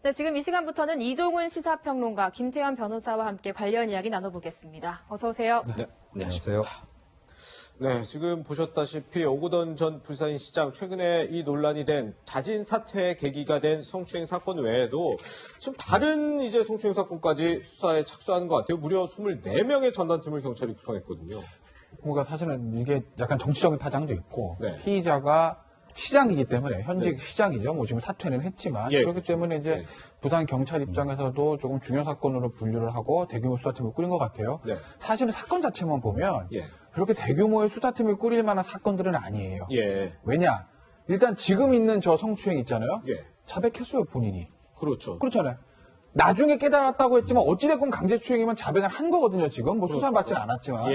네, 지금 이 시간부터는 이종훈 시사평론가, 김태현 변호사와 함께 관련 이야기 나눠보겠습니다. 어서 오세요. 네, 안녕하세요. 네, 지금 보셨다시피 오거돈 전 부산시장 최근에 이 논란이 된 자진 사퇴 계기가 된 성추행 사건 외에도 지금 다른 이제 성추행 사건까지 수사에 착수하는 것 같아요. 무려 24명의 전담팀을 경찰이 구성했거든요. 그러니까 사실은 이게 약간 정치적인 파장도 있고 네. 피의자가 시장이기 때문에 현직 시장이죠. 뭐 지금 사퇴는 했지만 그렇기 때문에 이제 부산 경찰 입장에서도 조금 중요 사건으로 분류를 하고 대규모 수사팀을 꾸린 것 같아요. 네. 사실은 사건 자체만 보면 그렇게 대규모의 수사팀을 꾸릴 만한 사건들은 아니에요. 왜냐? 일단 지금 있는 저 성추행 있잖아요. 자백했어요, 본인이. 그렇죠. 그렇잖아요. 나중에 깨달았다고 했지만 어찌됐건 강제추행이면 자백을 한 거거든요, 지금. 뭐 수사는 받지는 않았지만.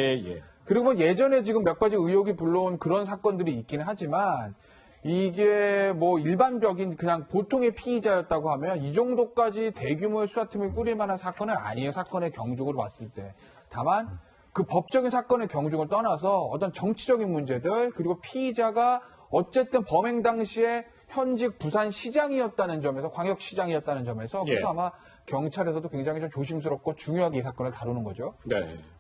그리고 뭐 예전에 지금 몇 가지 의혹이 불러온 그런 사건들이 있기는 하지만 이게 뭐 일반적인 그냥 보통의 피의자였다고 하면 이 정도까지 대규모의 수사팀을 꾸릴 만한 사건은 아니에요. 사건의 경중으로 봤을 때. 다만 그 법적인 사건의 경중을 떠나서 어떤 정치적인 문제들 그리고 피의자가 어쨌든 범행 당시에 현직 부산시장이었다는 점에서 광역시장이었다는 점에서 그래서 아마 경찰에서도 굉장히 좀 조심스럽고 중요하게 이 사건을 다루는 거죠.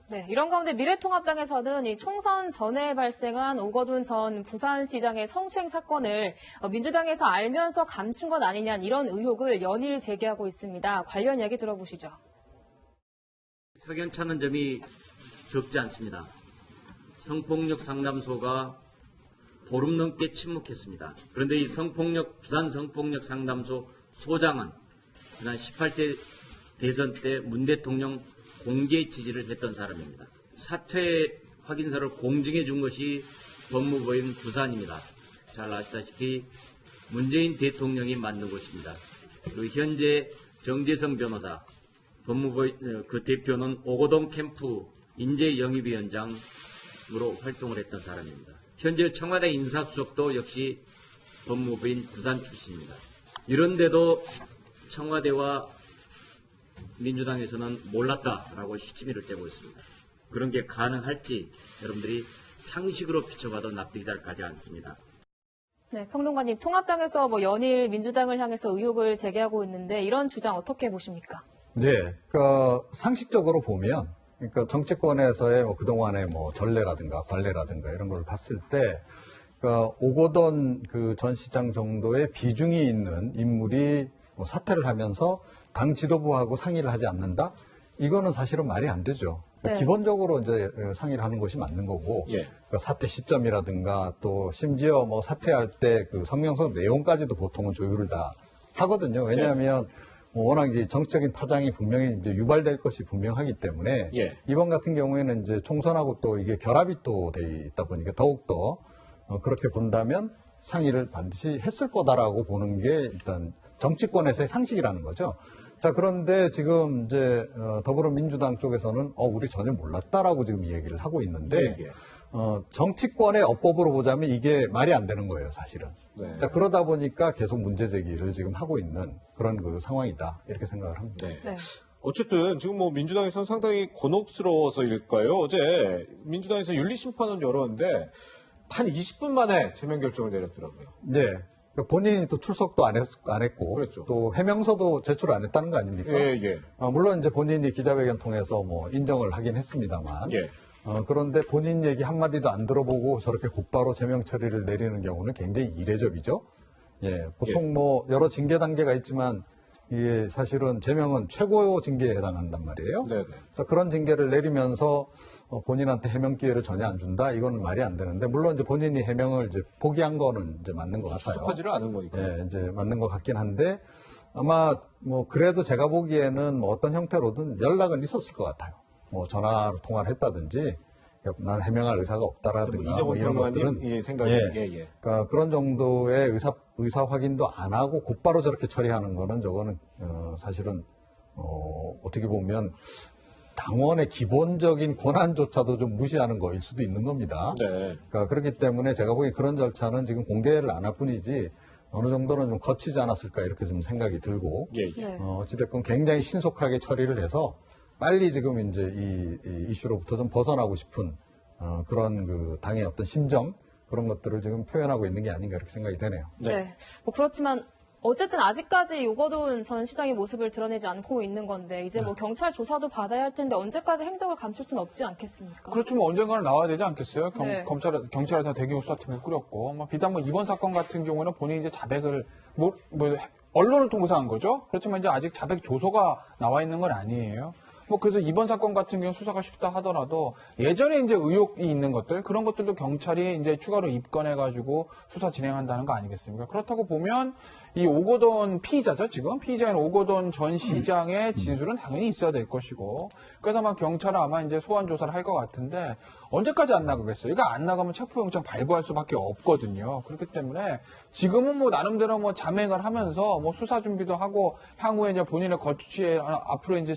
네, 이런 가운데 미래통합당에서는 이 총선 전에 발생한 오거돈 전 부산시장의 성추행 사건을 민주당에서 알면서 감춘 것 아니냐 이런 의혹을 연일 제기하고 있습니다. 관련 이야기 들어보시죠. 석연찮은 점이 적지 않습니다. 성폭력 상담소가 보름 넘게 침묵했습니다. 그런데 이 부산 성폭력 상담소 소장은 지난 18대 대선 때 문 대통령 공개 지지를 했던 사람입니다. 사퇴 확인서를 공증해 준 것이 법무부인 부산입니다. 잘 아시다시피 문재인 대통령이 만든 곳입니다. 그리고 현재 정재성 변호사, 법무부 그 대표는 오거돈 캠프 인재영입위원장으로 활동을 했던 사람입니다. 현재 청와대 인사수석도 역시 법무부인 부산 출신입니다. 이런데도 청와대와 민주당에서는 몰랐다라고 시치미를 떼고 있습니다. 그런 게 가능할지 여러분들이 상식으로 비춰봐도 납득이 잘 가지 않습니다. 네, 평론가님, 통합당에서 뭐 연일 민주당을 향해서 의혹을 제기하고 있는데 이런 주장 어떻게 보십니까? 네, 그러니까 상식적으로 보면, 그러니까 정치권에서의 뭐 그동안의 뭐 전례라든가 관례라든가 이런 걸 봤을 때, 그러니까 오거돈 그 전 시장 정도의 비중이 있는 인물이 뭐 사퇴를 하면서 당 지도부하고 상의를 하지 않는다? 이거는 사실은 말이 안 되죠. 그러니까 기본적으로 이제 상의를 하는 것이 맞는 거고, 그러니까 사퇴 시점이라든가 또 심지어 뭐 사퇴할 때 그 성명서 내용까지도 보통은 조율을 다 하거든요. 왜냐하면 워낙 이제 정치적인 파장이 분명히 이제 유발될 것이 분명하기 때문에 이번 같은 경우에는 이제 총선하고 또 이게 결합이 또 돼 있다 보니까 더욱더 그렇게 본다면 상의를 반드시 했을 거다라고 보는 게 일단 정치권에서의 상식이라는 거죠. 자, 그런데 지금 이제 더불어민주당 쪽에서는 우리 전혀 몰랐다라고 지금 이 얘기를 하고 있는데 정치권의 어법으로 보자면 이게 말이 안 되는 거예요, 사실은. 자, 그러다 보니까 계속 문제 제기를 지금 하고 있는 그런 그 상황이다 이렇게 생각을 합니다. 어쨌든 지금 뭐 민주당에서는 상당히 곤혹스러워서일까요? 어제 민주당에서 윤리심판원 열었는데 단 20분 만에 제명 결정을 내렸더라고요. 네. 본인이 또 출석도 안 했고, 그렇죠. 또 해명서도 제출 안 했다는 거 아닙니까? 물론 이제 본인이 기자회견 통해서 뭐 인정을 하긴 했습니다만, 그런데 본인 얘기 한마디도 안 들어보고 저렇게 곧바로 제명 처리를 내리는 경우는 굉장히 이례적이죠. 보통 뭐 여러 징계 단계가 있지만 이게 사실은 제명은 최고 징계에 해당한단 말이에요. 자, 그런 징계를 내리면서 본인한테 해명 기회를 전혀 안 준다? 이거는 말이 안 되는데, 물론 이제 본인이 해명을 이제 포기한 거는 이제 맞는 것 같아요. 출석하지를 않은 거니까. 이제 맞는 것 같긴 한데, 아마 뭐 그래도 제가 보기에는 뭐 어떤 형태로든 연락은 있었을 것 같아요. 뭐 전화로 통화를 했다든지, 난 해명할 의사가 없다라든가 이정훈 이런 것들은 이 생각이 그러니까 그런 정도의 의사 확인도 안 하고 곧바로 저렇게 처리하는 거는 저거는 사실은 어떻게 보면 당원의 기본적인 권한조차도 좀 무시하는 거일 수도 있는 겁니다. 그러니까 그렇기 때문에 제가 보기엔 그런 절차는 지금 공개를 안 할 뿐이지 어느 정도는 좀 거치지 않았을까 이렇게 좀 생각이 들고 어찌됐건 굉장히 신속하게 처리를 해서 빨리 지금 이제 이 이슈로부터 좀 벗어나고 싶은 그런 그 당의 어떤 심정 그런 것들을 지금 표현하고 있는 게 아닌가 이렇게 생각이 되네요. 뭐 그렇지만 어쨌든 아직까지 오거돈 전 시장의 모습을 드러내지 않고 있는 건데 이제 뭐 경찰 조사도 받아야 할 텐데 언제까지 행적을 감출 수는 없지 않겠습니까? 그렇죠. 뭐 언젠가는 나와야 되지 않겠어요? 네. 경찰에서 대규모 수사팀을 꾸렸고, 뭐 비단 뭐 이번 사건 같은 경우는 본인이 이제 자백을 언론을 통해서 한 거죠. 그렇지만 이제 아직 자백 조서가 나와 있는 건 아니에요. 뭐 그래서 이번 사건 같은 경우 수사가 쉽다 하더라도 예전에 이제 의혹이 있는 것들 그런 것들도 경찰이 이제 추가로 입건해가지고 수사 진행한다는 거 아니겠습니까? 그렇다고 보면 이 오거돈 피의자죠 지금 피의자인 오거돈 전 시장의 진술은 당연히 있어야 될 것이고 그래서 아마 경찰은 아마 이제 소환 조사를 할 것 같은데 언제까지 안 나가겠어요? 이거 안 나가면 체포영장 발부할 수밖에 없거든요. 그렇기 때문에 지금은 뭐 나름대로 뭐 자맹을 하면서 뭐 수사 준비도 하고 향후에 이제 본인의 거취에 앞으로 이제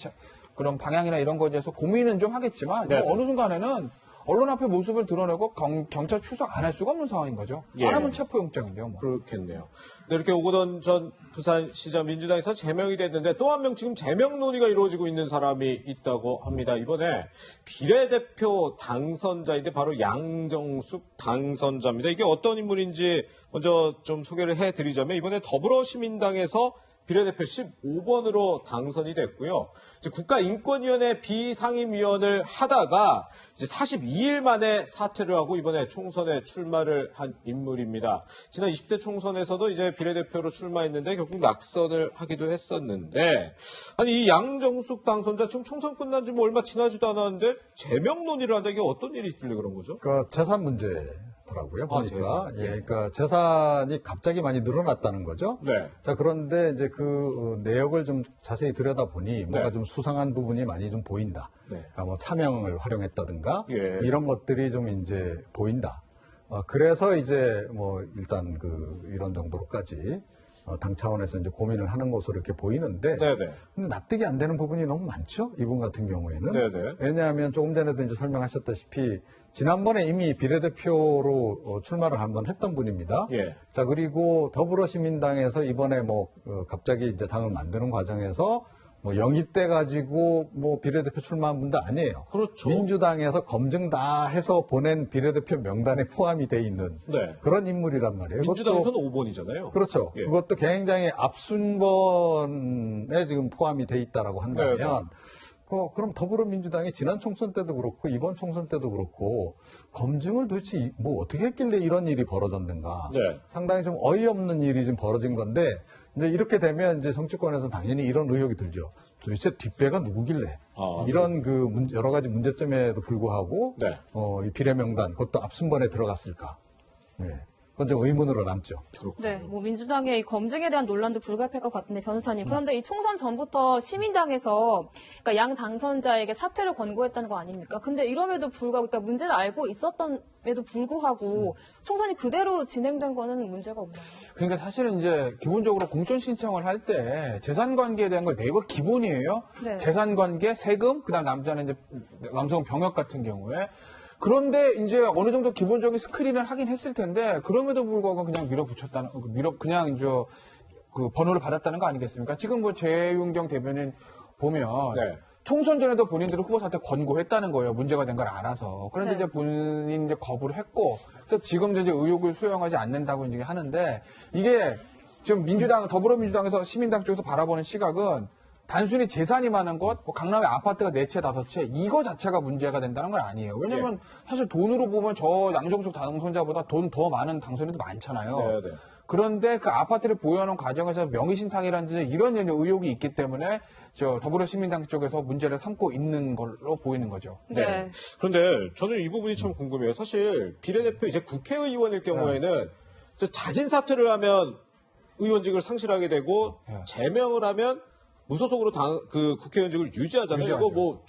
그런 방향이나 이런 거에 대해서 고민은 좀 하겠지만 뭐 어느 순간에는 언론 앞에 모습을 드러내고 경찰 출석 안 할 수가 없는 상황인 거죠. 예. 안 하면 체포영장인데요. 뭐. 그렇겠네요. 네, 이렇게 오거돈 전 부산시장 민주당에서 제명이 됐는데 또 한 명 지금 제명 논의가 이루어지고 있는 사람이 있다고 합니다. 이번에 비례대표 당선자인데 바로 양정숙 당선자입니다. 이게 어떤 인물인지 먼저 좀 소개를 해드리자면 이번에 더불어시민당에서 비례대표 15번으로 당선이 됐고요. 이제 국가인권위원회 비상임위원을 하다가 이제 42일 만에 사퇴를 하고 이번에 총선에 출마를 한 인물입니다. 지난 20대 총선에서도 이제 비례대표로 출마했는데 결국 낙선을 하기도 했었는데 아니 이 양정숙 당선자 지금 총선 끝난 지 뭐 얼마 지나지도 않았는데 제명 논의를 한다 이게 어떤 일이 있길래 그런 거죠? 그 재산 문제더라고요. 보니까. 재산. 예, 그러니까 재산이 갑자기 많이 늘어났다는 거죠. 네. 자, 그런데 이제 그 내역을 좀 자세히 들여다보니 뭔가 네. 좀 수상한 부분이 많이 좀 보인다. 네. 그러니까 뭐 차명을 활용했다든가 예. 이런 것들이 좀 이제 보인다. 그래서 이제 뭐 일단 이런 정도로까지 당 차원에서 이제 고민을 하는 것으로 이렇게 보이는데 네네. 근데 납득이 안 되는 부분이 너무 많죠. 이분 같은 경우에는. 네네. 왜냐하면 조금 전에도 이제 설명하셨다시피 지난번에 이미 비례대표로 출마를 한번 했던 분입니다. 예. 자, 그리고 더불어시민당에서 이번에 갑자기 이제 당을 만드는 과정에서 영입돼 가지고 비례대표 출마한 분도 아니에요. 그렇죠. 민주당에서 검증 다 해서 보낸 비례대표 명단에 포함이 돼 있는 네. 그런 인물이란 말이에요. 민주당에서는 5번이잖아요. 그렇죠. 예. 그것도 굉장히 앞순번에 지금 포함이 돼 있다라고 한다면 네. 그럼 더불어민주당이 지난 총선 때도 그렇고 이번 총선 때도 그렇고 검증을 도대체 어떻게 했길래 이런 일이 벌어졌는가. 네. 상당히 좀 어이없는 일이 지금 벌어진 건데 이제 이렇게 되면 이제 정치권에서 당연히 이런 의혹이 들죠. 도대체 뒷배가 누구길래 이런 여러 가지 문제점에도 불구하고 네. 이 비례명단 그것도 앞순번에 들어갔을까. 네. 그건 좀 의문으로 남죠. 네, 뭐 민주당의 이 검증에 대한 논란도 불가피할 것 같은데 변호사님. 그런데 이 총선 전부터 시민당에서 그러니까 양 당선자에게 사퇴를 권고했다는 거 아닙니까? 근데 이럼에도 불구하고 그러니까 문제를 알고 있었던에도 불구하고 총선이 그대로 진행된 거는 문제가 없나요? 그러니까 사실은 이제 기본적으로 공천 신청을 할 때 재산 관계에 대한 걸 내고 기본이에요. 네. 재산 관계, 세금, 그다음 남성은 병역 같은 경우에. 그런데 이제 어느 정도 기본적인 스크린을 하긴 했을 텐데 그럼에도 불구하고 그냥 그냥 이제 그 번호를 받았다는 거 아니겠습니까? 지금 뭐 재윤경 대변인 보면 네. 총선 전에도 본인들은 후보 사퇴 권고했다는 거예요. 문제가 된 걸 알아서. 그런데 네. 이제 본인이 이제 거부를 했고 그래서 지금도 이제 의혹을 수용하지 않는다고 이제 하는데 이게 지금 더불어민주당에서 시민당 쪽에서 바라보는 시각은 단순히 재산이 많은 것, 강남에 아파트가 4채, 5채, 이거 자체가 문제가 된다는 건 아니에요. 왜냐면 사실 돈으로 보면 저 양정숙 당선자보다 돈 더 많은 당선인도 많잖아요. 네, 네. 그런데 그 아파트를 보유하는 과정에서 명의신탁이라든지 이런 의혹이 있기 때문에 더불어시민당 쪽에서 문제를 삼고 있는 걸로 보이는 거죠. 네. 그런데 저는 이 부분이 참 궁금해요. 사실 비례대표 이제 국회의원일 경우에는 자진 사퇴를 하면 의원직을 상실하게 되고 제명을 하면 무소속으로 국회의원직을 유지하잖아요. 유지하죠. 이거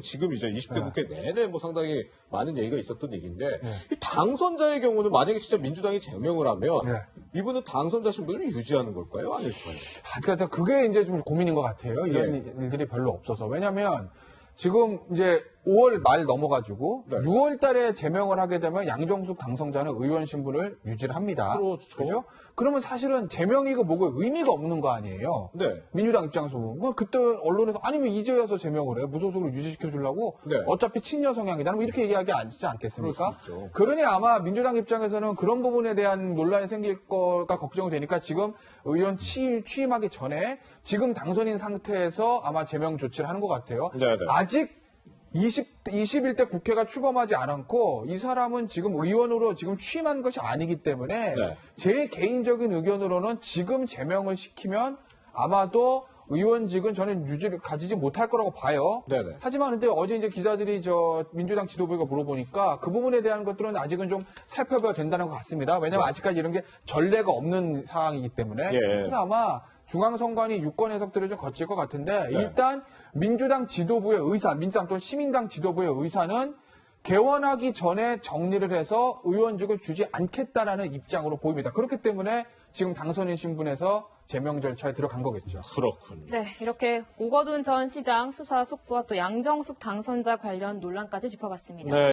지금이죠. 20대 국회 내내 상당히 많은 얘기가 있었던 얘기인데 이 당선자의 경우는 만약에 진짜 민주당이 제명을 하면 이분은 당선자 신분을 유지하는 걸까요? 아닐까요? 그러니까 그게 이제 좀 고민인 것 같아요. 이런 일들이 별로 없어서. 왜냐면 지금 이제 5월 말 넘어가지고 네. 6월 달에 제명을 하게 되면 양정숙 당선자는 의원 신분을 유지를 합니다. 그렇죠. 그죠? 그러면 사실은 제명이고 뭐고 의미가 없는 거 아니에요. 네. 민주당 입장에서 보면 그때 언론에서 아니면 이제 와서 제명을 해 무소속으로 유지시켜 주려고 네. 어차피 친여 성향이잖아. 뭐 이렇게 얘기하지 않겠습니까? 그럴 수 있죠. 그러니 아마 민주당 입장에서는 그런 부분에 대한 논란이 생길 거가 걱정이 되니까 지금 의원 취임하기 전에 지금 당선인 상태에서 아마 제명 조치를 하는 것 같아요. 네, 네. 아직 21대 국회가 출범하지 않았고 이 사람은 지금 의원으로 지금 취임한 것이 아니기 때문에 네. 제 개인적인 의견으로는 지금 제명을 시키면 아마도 의원직은 저는 유지를 가지지 못할 거라고 봐요. 네네. 하지만 근데 어제 이제 기자들이 민주당 지도부가 물어보니까 그 부분에 대한 것들은 아직은 좀 살펴봐야 된다는 것 같습니다. 왜냐하면 아직까지 이런 게 전례가 없는 상황이기 때문에. 예. 그래서 아마 중앙선관위 유권 해석들을 좀 거칠 것 같은데 네. 일단 민주당 지도부의 의사, 민주당 또는 시민당 지도부의 의사는 개원하기 전에 정리를 해서 의원직을 주지 않겠다라는 입장으로 보입니다. 그렇기 때문에 지금 당선인 신분에서 제명 절차에 들어간 거겠죠. 그렇군요. 네, 이렇게 오거돈 전 시장 수사 속보와 또 양정숙 당선자 관련 논란까지 짚어봤습니다. 네.